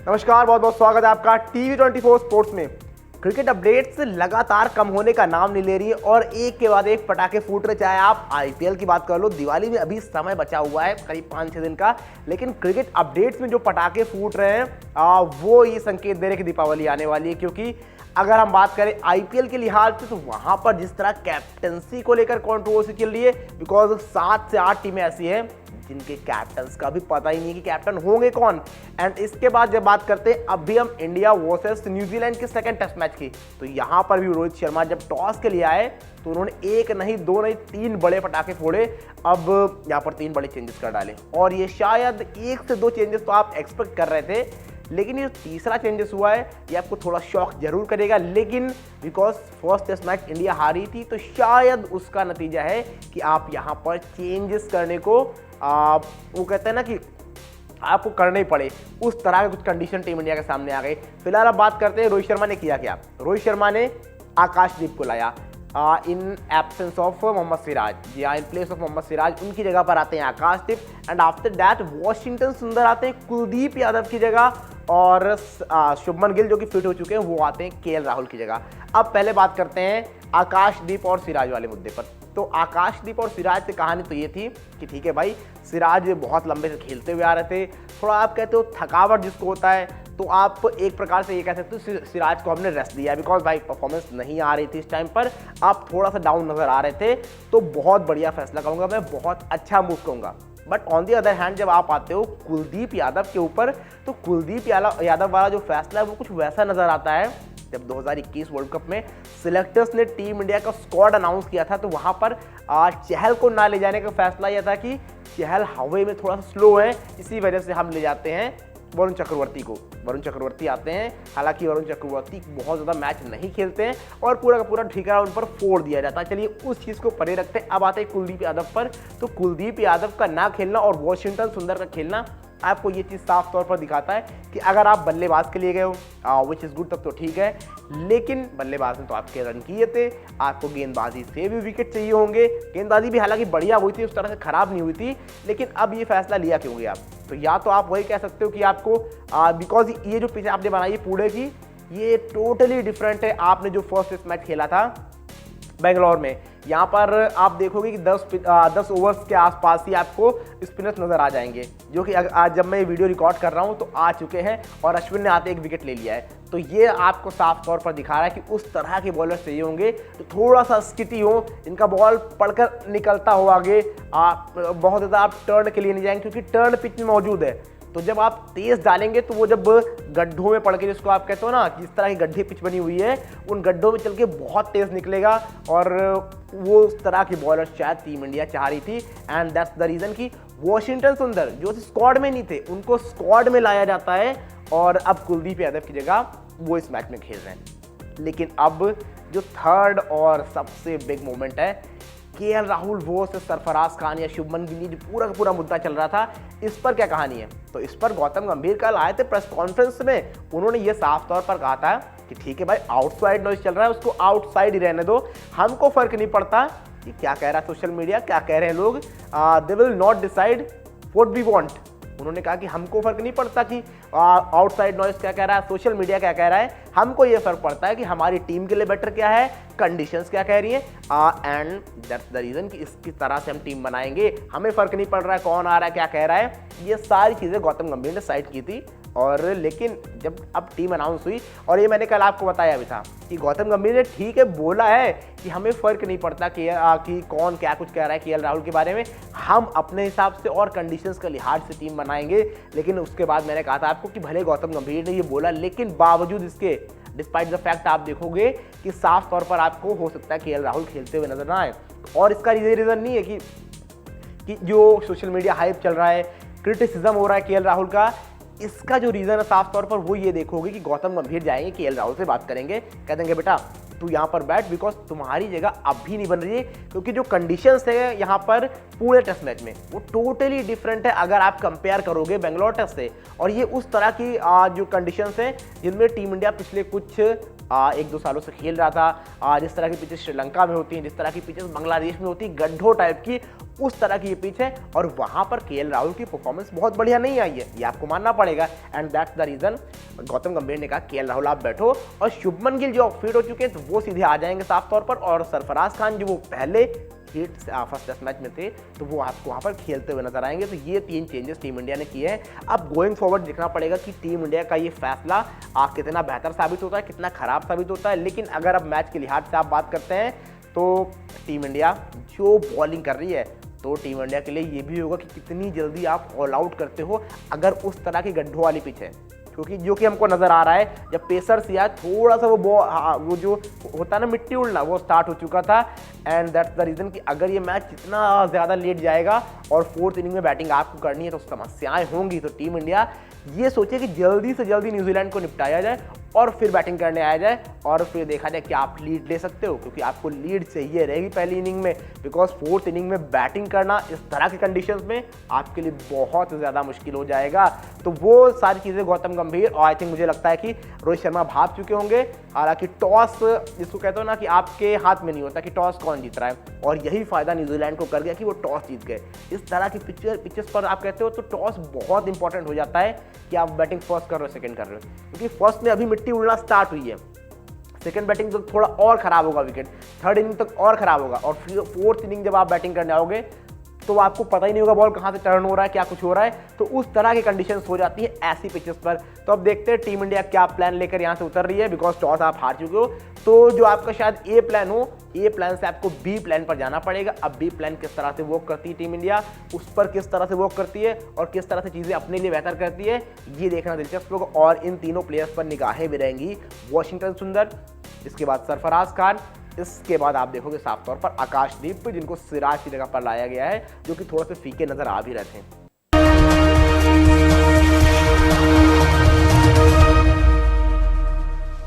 नमस्कार, बहुत बहुत स्वागत है आपका TV24 स्पोर्ट्स में। क्रिकेट अपडेट्स लगातार कम होने का नाम नहीं ले रही है और एक के बाद एक पटाखे फूट रहे। चाहे आप IPL की बात कर लो, दिवाली में अभी समय बचा हुआ है करीब 5-6 दिन का, लेकिन क्रिकेट अपडेट्स में जो पटाखे फूट रहे हैं वो ये संकेत दे रहे कि दीपावली आने वाली है। क्योंकि अगर हम बात करें IPL के लिहाज से तो वहां पर जिस तरह कैप्टनसी को लेकर कंट्रोवर्सी चल रही है, बिकॉज 7 से 8 टीमें ऐसी हैं जिनके कैप्टन्स का भी पता ही नहीं है कि कैप्टन होंगे कौन। एंड इसके बाद जब बात करते हैं अभी हम इंडिया वर्सेस न्यूजीलैंड के सेकंड टेस्ट मैच की, तो यहां पर भी रोहित शर्मा जब टॉस के लिए आए तो उन्होंने एक नहीं, दो नहीं, 3 बड़े पटाखे फोड़े। अब यहां पर 3 बड़े चेंजेस कर डाले और ये शायद 1 से 2 चेंजेस तो आप एक्सपेक्ट कर रहे थे, लेकिन ये तीसरा चेंजेस हुआ है ये आपको थोड़ा शॉक जरूर करेगा। लेकिन because first test match India हारी थी तो शायद उसका नतीजा है कि आप यहां पर चेंजेस करने को वो कहते हैं ना कि आपको करने ही पड़े, उस तरह के कुछ कंडीशन टीम इंडिया के सामने आ गई। फिलहाल अब बात करते हैं रोहित शर्मा ने किया क्या। रोहित शर्मा ने आकाशदीप को लाया in absence of Mohammed Siraj, या in place of Mohammed Siraj उनकी जगह पर आते हैं Akashdeep. And after that Washington Sundar आते हैं कुलदीप यादव की जगह, और शुभमन गिल जो कि फिट हो चुके हैं वो आते हैं KL राहुल की जगह। अब पहले बात करते हैं आकाशदीप और सिराज वाले मुद्दे पर। तो आकाशदीप और सिराज से कहानी तो ये थी कि ठीक है भाई, सिराज बहुत लंबे से खेलते हुए आ रहे थे, थोड़ा आप कहते हो थकावट जिसको होता है, तो आप एक प्रकार से ये कह सकते हो सिराज को हमने रेस्ट दिया बिकॉज भाई परफॉर्मेंस नहीं आ रही थी इस टाइम पर, आप थोड़ा सा डाउन नजर आ रहे थे। तो बहुत बढ़िया फैसला कहूँगा मैं, बहुत अच्छा मूव कहूँगा। But on the other hand जब आप आते हो कुलदीप यादव के ऊपर, तो कुलदीप यादव वाला जो फैसला है वो कुछ वैसा नजर आता है जब 2021 वर्ल्ड कप में सिलेक्टर्स ने टीम इंडिया का स्क्वाड अनाउंस किया था, तो वहां पर चहल को ना ले जाने का फैसला यह था कि चहल हवा में थोड़ा सा स्लो है, इसी वजह से हम ले जाते हैं वरुण चक्रवर्ती को। वरुण चक्रवर्ती आते हैं, हालांकि वरुण चक्रवर्ती बहुत ज़्यादा मैच नहीं खेलते हैं और पूरा का पूरा ठिकाना उन पर फोड़ दिया जाता है। चलिए उस चीज़ को परे रखते हैं, अब आते हैं कुलदीप यादव पर। तो कुलदीप यादव का ना खेलना और वॉशिंगटन सुंदर का खेलना आपको ये चीज़ साफ तौर पर दिखाता है कि अगर आप बल्लेबाज के लिए गए हो विच इज़ गुड, तब तो ठीक है, लेकिन बल्लेबाज में तो आपके रन किए थे, आपको गेंदबाजी से भी विकेट चाहिए होंगे। गेंदबाजी भी हालांकि बढ़िया हुई थी, उस तरह से खराब नहीं हुई थी, लेकिन अब ये फैसला लिया क्यों गया? तो या तो आप वही कह सकते हो कि आपको बिकॉज ये जो पिच आपने बनाई पूरे की ये टोटली डिफरेंट है। आपने जो फर्स्ट टेस्ट मैच खेला था बेंगलोर में, यहाँ पर आप देखोगे कि 10 ओवर्स के आसपास ही आपको स्पिनर्स नजर आ जाएंगे, जो कि आज जब मैं ये वीडियो रिकॉर्ड कर रहा हूँ तो आ चुके हैं और अश्विन ने आते एक विकेट ले लिया है। तो ये आपको साफ तौर पर दिखा रहा है कि उस तरह के बॉलर चाहिए होंगे तो थोड़ा सा स्किटी हो, इनका बॉल पढ़कर निकलता हो आगे, बहुत ज़्यादा आप टर्न के लिए नहीं जाएंगे क्योंकि टर्न पिच में मौजूद है। तो जब आप तेज डालेंगे तो वो जब गड्ढों में पड़ के, जिसको आप कहते हो ना, जिस तरह की गड्ढे पिच बनी हुई है, उन गड्ढों में चल के बहुत तेज निकलेगा, और वो उस तरह की बॉलर शायद टीम इंडिया चाह रही थी। एंड दैट्स द रीजन कि वॉशिंगटन सुंदर जो स्क्वाड में नहीं थे उनको स्क्वाड में लाया जाता है और अब कुलदीप यादव की जगह वो इस मैच में खेल रहे हैं। लेकिन अब जो थर्ड और सबसे बिग मोमेंट है, KL राहुल वर्सेस सरफराज खान या शुभमन गिल, पूरा का पूरा मुद्दा चल रहा था, इस पर क्या कहानी है? तो इस पर गौतम गंभीर कल आए थे प्रेस कॉन्फ्रेंस में, उन्होंने ये साफ तौर पर कहा था कि ठीक है भाई, आउटसाइड नॉइज चल रहा है, उसको आउटसाइड ही रहने दो, हमको फर्क नहीं पड़ता कि क्या कह रहा है सोशल मीडिया, क्या कह रहे हैं लोग, they will not decide what we want. उन्होंने कहा कि हमको फर्क नहीं पड़ता कि आउटसाइड नॉइज क्या कह रहा है, सोशल मीडिया क्या कह रहा है, हमको ये फर्क पड़ता है कि हमारी टीम के लिए बेटर क्या है, कंडीशंस क्या कह रही है, एंड दैट्स द रीजन कि इसकी तरह से हम टीम बनाएंगे, हमें फर्क नहीं पड़ रहा है कौन आ रहा है क्या कह रहा है। ये सारी चीजें गौतम गंभीर ने साइड की थी। और लेकिन जब अब टीम अनाउंस हुई, और ये मैंने कल आपको बताया भी था कि गौतम गंभीर ने ठीक है बोला है कि हमें फर्क नहीं पड़ता कि कौन क्या कुछ कह रहा है KL राहुल के बारे में, हम अपने हिसाब से और कंडीशंस के लिहाज से टीम बनाएंगे। लेकिन उसके बाद मैंने कहा था आपको कि भले गौतम गंभीर ने ये बोला, लेकिन बावजूद इसके, डिस्पाइट द फैक्ट, आप देखोगे कि साफ तौर पर आपको हो सकता है KL राहुल खेलते हुए नजर ना आए। और इसका रीजन नहीं है कि जो सोशल मीडिया हाइप चल रहा है, क्रिटिसिज्म हो रहा है KL राहुल का, इसका जो रीजन है साफ तौर पर वो ये देखोगे कि गौतम गंभीर जाएंगे KL राहुल से बात करेंगे, कह देंगे बेटा तू यहाँ पर बैठ, बिकॉज तुम्हारी जगह अब भी नहीं बन रही है, क्योंकि जो कंडीशंस है यहाँ पर पूरे टेस्ट मैच में वो टोटली डिफरेंट है अगर आप कंपेयर करोगे बेंगलोर टेस्ट से। और ये उस तरह की जो कंडीशंस हैं जिनमें टीम इंडिया पिछले कुछ 1-2 सालों से खेल रहा था, जिस तरह की पिचेस श्रीलंका में होती हैं, जिस तरह की पिचेस बांग्लादेश में होती, गड्ढों टाइप की, उस तरह की ये पिच है और वहां पर केएल राहुल की परफॉर्मेंस बहुत बढ़िया नहीं आई है, ये आपको मानना पड़ेगा। And that's the reason Gautam Gambhir ने कहा केएल राहुल आप बैठो, और शुभमन गिल जो फिट हो चुके हैं तो वो सीधे आ जाएंगे साफ तौर पर, और सरफराज खान जो वो पहले फर्स्ट टेस्ट मैच में थे तो वो आपको वहां पर खेलते हुए नजर आएंगे। तो ये 3 चेंजेस टीम इंडिया ने किए हैं। अब गोइंग फॉरवर्ड देखना पड़ेगा कि टीम इंडिया का ये फैसला कितना बेहतर साबित होता है, कितना खराब साबित होता है। लेकिन अगर अब मैच के लिहाज से आप बात करते हैं तो टीम इंडिया जो बॉलिंग कर रही है, तो टीम इंडिया के लिए ये भी होगा कि कितनी जल्दी आप ऑल आउट करते हो अगर उस तरह की गड्ढों वाली पिच है, क्योंकि जो कि हमको नजर आ रहा है जब पेसर्स या थोड़ा सा वो जो होता है ना मिट्टी उड़ना, वो स्टार्ट हो चुका था। एंड दैट्स द रीजन कि अगर ये मैच इतना ज़्यादा लेट जाएगा और 4th इनिंग में बैटिंग आपको करनी है तो समस्याएं होंगी। तो टीम इंडिया ये सोचे कि जल्दी से जल्दी न्यूजीलैंड को निपटाया जाए और फिर बैटिंग करने आया जाए, और फिर देखा जाए कि आप लीड ले सकते हो, क्योंकि आपको लीड चाहिए रहेगी पहली इनिंग में, बिकॉज 4th इनिंग में बैटिंग करना इस तरह के कंडीशंस में आपके लिए बहुत ज़्यादा मुश्किल हो जाएगा। तो वो सारी चीज़ें गौतम गंभीर और आई थिंक मुझे लगता है कि रोहित शर्मा भाप चुके होंगे। हालांकि टॉस जिसको कहते हो ना कि आपके हाथ में नहीं होता कि टॉस कौन जीत रहा है, और यही फायदा न्यूजीलैंड को कर गया कि वो टॉस जीत गए। इस तरह की पिचेस पर आप कहते हो तो टॉस बहुत इंपॉर्टेंट हो जाता है कि आप बैटिंग फर्स्ट कर रहे हो सेकंड कर रहे हो, क्योंकि फर्स्ट में अभी मिट्टी उड़ना स्टार्ट हुई है, सेकंड बैटिंग तो थोड़ा और खराब होगा विकेट, 3rd इनिंग तक और खराब होगा, और 4th इनिंग जब आप बैटिंग करने आओगे तो आपको पता ही नहीं होगा बॉल कहाँ से टर्न हो रहा है, क्या कुछ हो रहा है। तो उस तरह की कंडीशंस हो जाती है ऐसी पिचेस पर। तो अब देखते हैं टीम इंडिया क्या प्लान लेकर यहाँ से उतर रही है, बिकॉज टॉस आप हार चुके हो। तो जो आपका शायद ए प्लान हो, ए प्लान से आपको बी प्लान पर जाना पड़ेगा। अब बी प्लान किस तरह से वर्क करती है टीम इंडिया, उस पर किस तरह से वर्क करती है और किस तरह से चीज़ें अपने लिए बेहतर करती है, ये देखना दिलचस्प होगा। और इन तीनों प्लेयर्स पर निगाहें भी रहेंगी, वाशिंगटन सुंदर, इसके बाद सरफराज खान, इसके बाद आप देखोगे साफ तौर पर आकाशदीप, जिनको सिराज की जगह पर लाया गया है, जो कि थोड़ा से फीके नजर आ भी रहे थे।